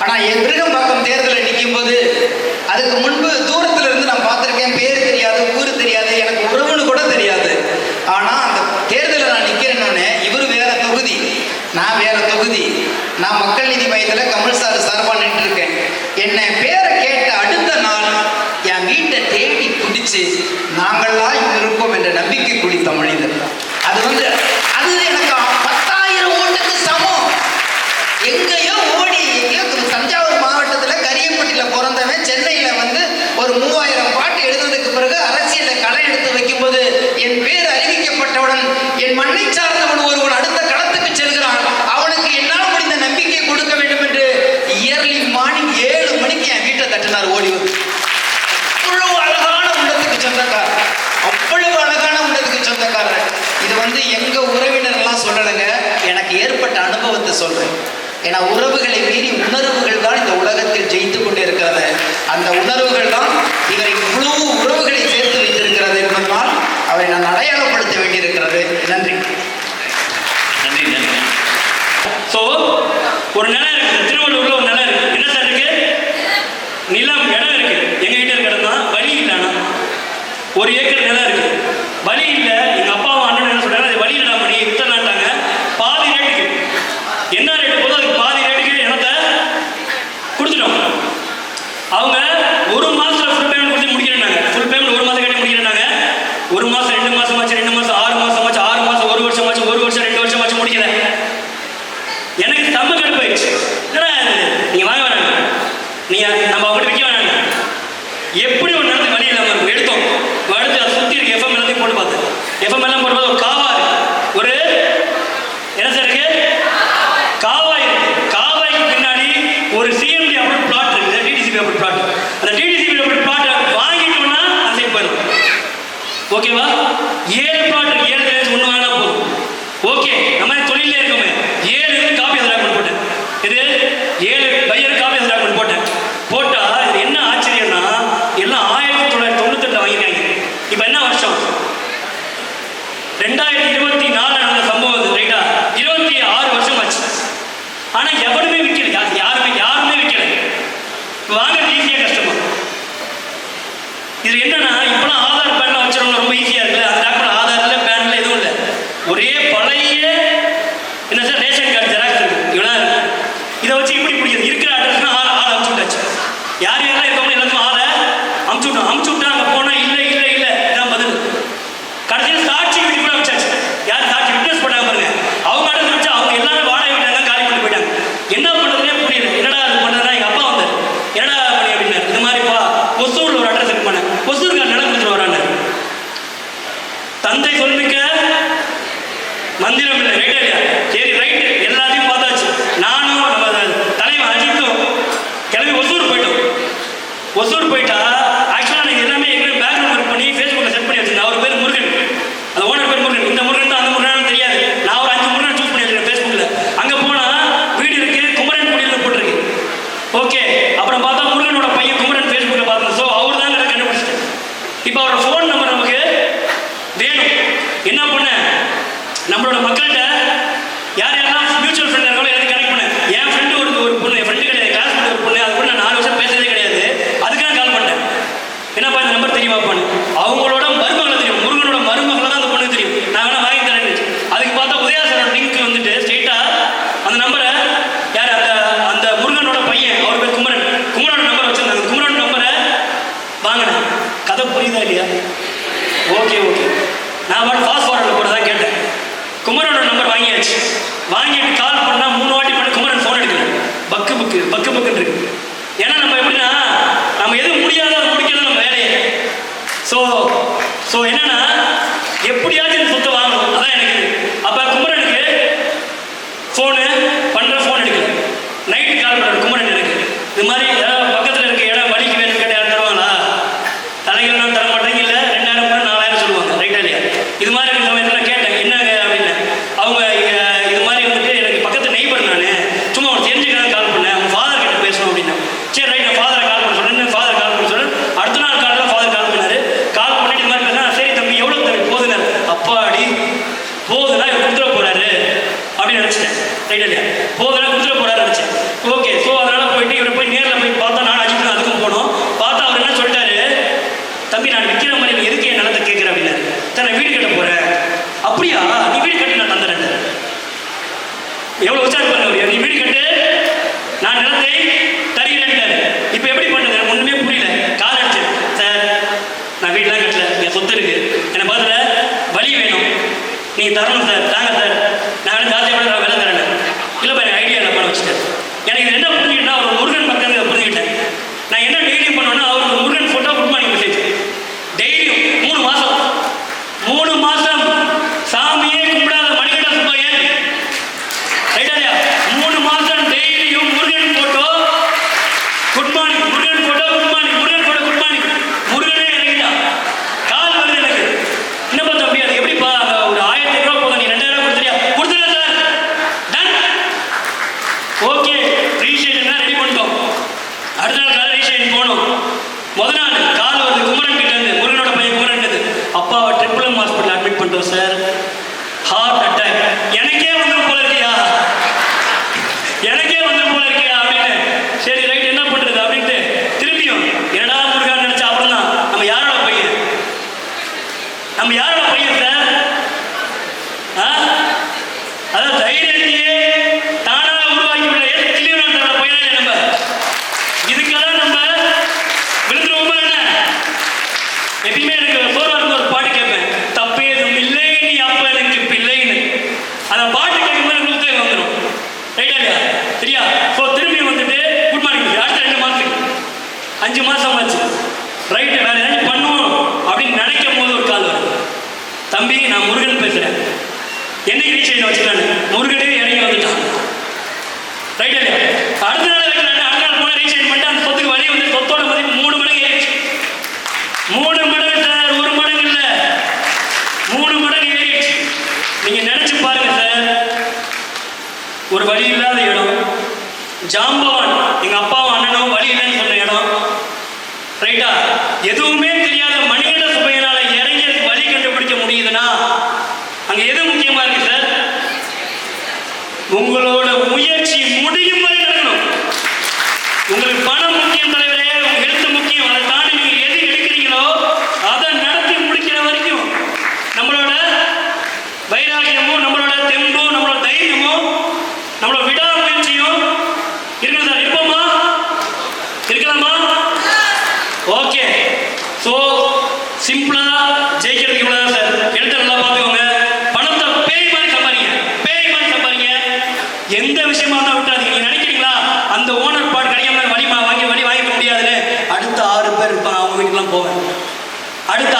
ஆனால் என் விருகம்பாக்கம் தேர்தலில் நிற்கும் போது அதுக்கு முன்பு தூரத்தில் இருந்து நான் பார்த்துருக்கேன். பேர் தெரியாது, ஊர் தெரியாது, எனக்கு உறவுன்னு கூட தெரியாது. ஆனால் அந்த தேர்தலில் நான் நிற்கிறேன்னொன்னே இவர் வேற தொகுதி, நான் வேற தொகுதி. நான் மக்கள் நீதி மையத்தில் கமல் சார் சார்பாக நின்றுருக்கேன். என்னை பேரை கேட்ட அடுத்த நாள் என் வீட்டை தேடி பிடிச்சி நாங்கள்லாம் இங்கே இருப்போம் என்ற நம்பிக்கை குடித்த மனிதர். அது எனக்கு 10,000 ஓட்டுக்கு சமம். எங்கேயோ ஓடி எங்கேயோ தஞ்சாவூர் மாவட்டத்தில் கரியப்பட்டியில் பிறந்தவன் சென்னையில் ஒரு 3000 பாட்டு எழுதுறதுக்கு பிறகு அரசியலில் களை எடுத்து வைக்கும்போது என் பேர் அறிவிக்கப்பட்டவுடன் என் மண்ணை சார்ந்தவன் ஒருவன் அடுத்த களத்துக்கு செல்கிறான். அவனுக்கு என்னால் முடிந்த நம்பிக்கை கொடுக்க வேண்டும் என்று இயர்லி மார்னிங் 7 மணிக்கு என் வீட்டை தட்டினார் ஓடி வந்து. அவ்வளவு அழகான உள்ளத்துக்கு சொந்தக்காரர், அவ்வளவு அழகான உள்ளத்துக்கு சொந்தக்காரர். இது எங்க உறவினர்லாம் சொல்லலைங்க, எனக்கு ஏற்பட்ட அனுபவத்தை சொல்றேன். ஏன்னா உறவுகளை மீறி உணர்வுகள் தான் இந்த உலகத்தில் ஜெயித்து கொண்டே இருக்கிறது. அந்த உணர்வுகள் தான் இவரை இவ்வளவு உறவுகளை சேர்த்து வைத்திருக்கிறது என்பதனால் அவரை நான் அடையாளப்படுத்த வேண்டியிருக்கிறது. நன்றி. நன்றி நன்றி. ஸோ ஒரு நிலம் இருக்கு, திருவள்ளூர்ல ஒரு நிலம் இருக்கு. என்ன சார் இருக்கு? நிலம், இடம் இருக்கு. எங்க கிட்ட இருக்கிறது தான் வழி இல்லைன்னா 1 ஏக்கர் நிலம் இருக்கு. வழி இல்லை. எங்க அப்பாவும் அண்ணன் என்ன சொல்றாங்க, அது வழி இல்லடா மணி வித்தலான்ட்டாங்க. பாதி ரேட்டுக்கு என்ன ரேட்டு போதும் அதுக்கு பாதி ரேட்டுக்கு இடத்தை கொடுத்துட்டோம். அவங்க 1 மாசத்துல ஃபுல் பேமெண்ட் கொடுத்து முடிக்கிறேன்னாங்க. ஃபுல் பேமெண்ட் 1 மாசம் கட்டி முடிக்கிறேன்னாங்க. 1 மாசம் 2 மாசம் ஆச்சு, 2 மாசம் 6 மாசம் ஆச்சு, 6 மாசம் 1 வருஷம் ஆச்சு, 1 வருஷம் 2 வருஷம் ஆச்சு, முடிக்கல. எனக்கு செம்ம கடுப்பாயிடுச்சு. என்னடா நீங்க வாங்க வேணாங்க, நீங்க நம்ம அவங்ககிட்ட விற்க வேணாங்க. எப்படி ஒரு நேரத்துக்கு வழி இல்லாமல் இருக்கும். எடுத்தோம் அடுத்து அதை சுற்றி இருக்கு. எஃப்எம் எல்லாத்தையும் போட்டு பார்த்தேன். எஃப்எம் எல்லாம் போட்டு பார்த்தா ஒரு காவா இருக்கு. ஒரு என்ன சார் இருக்கு? காவாய் இருக்கு. காவாய்க்கு பின்னாடி ஒரு சிஎம்டி அப்ரூவ் பிளாட் இருக்கு, டிடிசிபி அப்ரூவ் பிளாட். அந்த டிடிசிபி அப்ரூவ் பிளாட் வாங்கிட்டோம்னா அந்த சைடு போயிடும். ஓகேவா? 7 பிளாட் இருக்கு. 7 ஒன்று வாங்கினா போதும். ஓகே, நம்ம தொழிலே இருக்கோமே. 7 காப்பி டாக்குமெண்ட் போட்டேன். இது 7 பையர் காப்பி டாக்குமெண்ட் போட்டேன். போட்டா இது என்ன ஆச்சரியம்னா எல்லாம் 1998 வாங்கிருக்காங்க. இப்போ என்ன வருஷம்? 2024 நடந்த சம்பவம் இது, ரைட்டா? 26 வருஷம் ஆச்சு. ஆனா எவனுமே விற்கல. யாருமே விற்கல. வாங்குறது ஈஸியா கஷ்டமா? இது என்னன்னா இப்பெல்லாம் ஆதார் பேன்ல வச்சிருந்தோம், ரொம்ப ஈஸியா இருக்குல்ல. அந்த டாக்குமெண்ட் ஆதார்ல பேன்ல எதுவும் இல்லை. ஒரே பழைய என்ன சார் ரேஷன் கார்டு ஜெராக்ஸ் இருக்கு. இவ்வளோ இருக்கு. இதை வச்சு இப்படி பிடிக்கிறது. இருக்கிற அட்ரஸ்னா ஆள் அமுச்சு விட்டாச்சு. யார் யாரெல்லாம் இருக்கவங்க எல்லாத்தையும் ஆளை அமுச்சு விட்டோம். அமுச்சு விட்டா அங்கே போனால் இல்லை இல்லை இல்லை இதான் பதில். கடைசியில் சாட்சி வீட்டு கூட வச்சாச்சு. யார் சாட்சி விட்னஸ் பண்ணாங்க பாருங்க. அவங்க அட்ரஸ் வச்சு அவங்க எல்லாமே வாடகை வீட்டாங்க, காலி பண்ணி போயிட்டாங்க. என்ன பண்ணுறதுனே புரியல. என்னடா அது பண்ணுறதுனா எங்கள் அப்பா வந்தார். என்னடா பண்ணி அப்படின்னாரு. இந்த மாதிரிப்பா ஒசூரில் ஒரு அட்ரஸ் இருக்கு பண்ணேன். ஒசூருக்கு நிலம் கொடுத்துட்டு வரான்னு. தந்தை சொல்மிக்க மந்திரம் இல்லை. ரைட்டா இல்லையா? சரி ரைட்டு, எல்லாத்தையும் பார்த்தாச்சு. நானும் நம்ம தலைவன் அஜித்தும் கிளம்பி ஒசூர் போயிட்டோம். ஒசூர் போயிட்டா ஆக்சுவலாக நீங்கள் எல்லாமே எங்கே பேக்ரவுண்ட் ஒர்க் பண்ணி ஃபேஸ்புக்கில் செட் பண்ணி வச்சிருந்தேன். அவர் பேர் முருகன், அந்த ஓனர் பேர் முருகன். இந்த முருகன் தான் அந்த முருகன் தெரியாது. நான் ஒரு 5 முருகன் சூஸ் பண்ணி வச்சிருக்கேன் ஃபேஸ்புக்கில். அங்கே போனால் வீடு இருக்கு, குமரன் குடியில் போட்டிருக்கு. ஓகே, அப்புறம் பார்த்தா முருகனோட பையன் குமரன் ஃபேஸ்புக்கில் பார்த்தேன். ஸோ அவர் தான் கண்டுபிடிச்சிட்டேன். இப்போ அவரோட ஃபோன் நம்பர் நமக்கு வேணும். என்ன பண்ண, நம்மளோட மக்கள்கிட்ட யார் யாரெல்லாம் மியூச்சுவல் ஃப்ரெண்ட் இருக்காங்களோ எல்லாத்தையும் கனெக்ட் பண்ணேன். என் ஃப்ரெண்டு ஒரு பொண்ணு, என் ஃப்ரெண்டு கிடையாது, கிளாஸ் பண்ண ஒரு பொண்ணு. அது கூட நான் 4 வருஷம் பேசுறதே கிடையாது. அதுக்காக கால் பண்ணேன். என்னப்பா இந்த நம்பர் தெரியுமாப்பான்னு. அவங்களோட மருமகளை தெரியும், முருகனோட மருமகளை தான் அந்த பொண்ணுக்கு தெரியும். நான் வேணா வாங்கி தரேன். அதுக்கு பார்த்தா உதயாசனோட லிங்க் வந்துட்டு ஸ்ட்ரெயிட்டா அந்த நம்பரை யார் அந்த முருகனோட பையன், அவர் பேர் குமரன், குமரனோட நம்பர் வச்சிருந்தாங்க. குமரனோட நம்பரை வாங்கினேன். கதை புரியுதா இல்லையா? Okay okay. நான் பாட்டு ஃபாஸ்ட் ஃபார்வர்டில் கூட தான் கேட்டேன். குமரனோட நம்பர் வாங்கியாச்சு. வாங்கிட்டு கால் பண்ணால் 3 வாட்டி பண்ணி குமரன் ஃபோன் எடுக்கல. பக்குன்னு இருக்கு. ஏன்னா நம்ம எப்படின்னா நம்ம எதுவும் முடியாத முடிக்கிறது நம்ம வேலையை. ஸோ என்னன்னா எப்படியாச்சும் இந்த சொத்தை வாங்கணும், அதான் எனக்கு. அப்போ குமரனுக்கு ஃபோனு பண்ணுற, ஃபோன் எடுக்கல. நைட்டு கால் பண்ணுற குமரன் எனக்கு இது மாதிரி பக்கத்தில் இருக்க இடம் வலிக்கு வேணும்னு கேட்டால் யாரும் தருவாங்களா? தலைகள் நான் தர மாட்டேங்க. இல்லை 2000 4000 சொல்லுவாங்க. ரைட்டா இல்லையா? இது மாதிரி இருக்க சமயத்தில் நான் கேட்டேன் என்னங்க அப்படின்னு. அவங்க இது மாதிரி வந்துட்டு எனக்கு பக்கத்து நெய்பர், நான் சும்மா அவன் தெரிஞ்சுக்கலாம் கால் பண்ணேன், அவங்க ஃபாதர் கிட்ட பேசணும் அப்படின்னா. சரி ரைட், நான் ஃபாதரை கால் பண்ண சொன்னேன். ஃபாதர் கால் பண்ண சொன்னேன். அடுத்த நாள் காலையில் ஃபாதர் கால் பண்ணாரு. கால் பண்ணிட்டு இது மாதிரி பேசினா, சரி தம்பி எவ்வளோ தம்பி போதுங்க, அப்பாடி போதுனா இவர் கொடுத்துட போறாரு அப்படின்னு நினச்சிட்டேன். ரைட் இல்லையா? போதுனா கொடுத்துட போறாரு நினச்சேன். ஓகே. ஸோ அதனால போயிட்டு நிலத்தை தருகிறேன்ட்டாரு. இப்போ எப்படி பண்ணுறது எனக்கு ஒன்றுமே புரியல. கால் அடிச்சு, சார் நான் வீடெலாம் கட்டல, என் சொத்து இருக்கு, என்னை பார்த்துல வழி வேணும், நீங்கள் தரணும் சார், தாங்க சார், நான் வேணும் ஜாஸ்தியாக கூட நான் வேலை தரேன். இல்லை பாரு ஐடியா இல்லை பண்ண வச்சுட்டேன். எனக்கு இது என்ன புரிஞ்சுக்கிட்டா அவர் முருகன் பக்கம் புரிஞ்சுக்கிட்டேன். நான் என்ன டெய்லியும் பண்ணுவேன்னா அவருக்கு Murugan photo good morning message டெய்லியும் 3 மாதம் சாமியே கும்பிடாத மணிகண்ட சுப்பையன் ரைட்டா இல்லையா? 3 மாதம் டெய்லியும் Murugan photo good morning, Murugan photo good morning, Murugan photo good morning. முருகனே இறங்கிட்டா. கால் வருது எனக்கு. என்னப்பா தம்பி அது எப்படிப்பா? ஒரு 1000 ரூபா போதும், நீ 2000 கொடுத்துறியா? கொடுத்துறேன் sir. Done. Okay, registration ready பண்ணிட்டோம். அடுத்த நாள் காலை ரிஜிஸ்ட்ரேஷன் போகணும். முதல் நாள் கால் வருது குமரன் கிட்ட இருந்து, முருகனோட பையன் குமரன். அப்பாவை ட்ரிபிள் ஹாஸ்பிட்டல் அட்மிட் பண்ணிட்டோம் சார், ஹார்ட் அட்டாக். எனக்கே வந்துடும் போல இருக்கியா, எனக்கே வந்துடும் போல இருக்கியா அப்படின்னு. சரி ரைட், என்ன பண்றது அப்படின்ட்டு திரும்பியும் என்னடா முருகான்னு நினைச்சா. அப்புறம் தான் நம்ம யாரோட பையன், நம்ம யாரோட பையன் சார்? அதான் தைரியத்தையே தானாக உருவாக்கி உள்ள கிளியோட பையனா நம்ம. இதுக்கெல்லாம் நம்ம விழுந்துருவோமா என்ன? எப்பயுமே எனக்கு சோர்வா இருக்கும் ஒரு பாட்டு கேட்பேன், தப்பேதும் இல்லை நீ அப்ப எனக்கு பிள்ளைன்னு. அந்த பாட்டு கேட்கும்போது உங்களுக்கு வந்துடும் ரைட்டா இல்லையா? சரியா? ஸோ திரும்பி வந்துட்டு குட் மார்னிங். அடுத்த 2 மாதத்துக்கு 5 மாதம் ஆச்சு. ரைட்டு, வேற ஏதாச்சும் பண்ணுவோம் அப்படின்னு நினைக்கும் போது ஒரு கால் வருது. தம்பி நான் முருகன் பேசுகிறேன், என்னைக்கு ரீச் வச்சுட்டானு. முருகனே இறங்கி வந்துட்டான். ரைட்டா இல்லையா? அடுத்த நாள் வைக்கிறாங்க. அடுத்த நாள் போன ரீச் பண்ணிட்டு அந்த சொத்துக்கு வழி வந்து சொத்தோட மதிப்பு 3 மடங்கு ஏறிச்சு. 3 மடங்கு சார், 1 மடங்கு இல்லை, 3 மடங்கு ஏறிடுச்சு. நீங்க நினைச்சு பாருங்க சார். ஒரு வழி இல்லாத இடம், ஜாம்பவான் எங்க அப்பாவும் அண்ணனும் வழி இல்லைன்னு சொன்ன இடம். ரைட்டா? எதுவுமே தெரியாத மணிகண்ட சுப்பையனால இறங்கி வழி கண்டுபிடிக்க முடியுதுன்னா அங்க எது முக்கியமா இருக்கு சார்? உங்களோட முயற்சி முடியும் வரை நடக்கணும். உங்களுக்கு பணம் முக்கியம் தலைவரே, உங்க ஹெல்த் முக்கியம். அதை தாண்டி நீங்க எது எடுக்கிறீங்களோ அதை நடத்தி முடிக்கிற வரைக்கும் நம்மளோட வைராகியமும் நம்மளோட தெம்பும் நம்மளோட தைரியமும் நம்மளோட விடாமுயற்சியும் இருக்கணும் சார். இருப்போமா? இருக்கலாமா? ஓகே. ஸோ சிம்பிளா ஜெயிக்கிறதுக்கு இவ்வளவுதான் சார். எழுத நல்லா பார்த்துக்கோங்க. பணத்தை பேய் மாதிரி சம்பாதிங்க, பேய் மாதிரி சம்பாதிங்க. எந்த விஷயமா தான் விட்டுறாதீங்க. நீங்க நினைக்கிறீங்களா அந்த ஓனர் பாட்டு கிடைக்காம வழி வாங்கிக்க முடியாதுன்னு? அடுத்த 6 பேர் இருப்பாங்க, அவங்க வீட்டுக்குலாம் போவேன். அடுத்த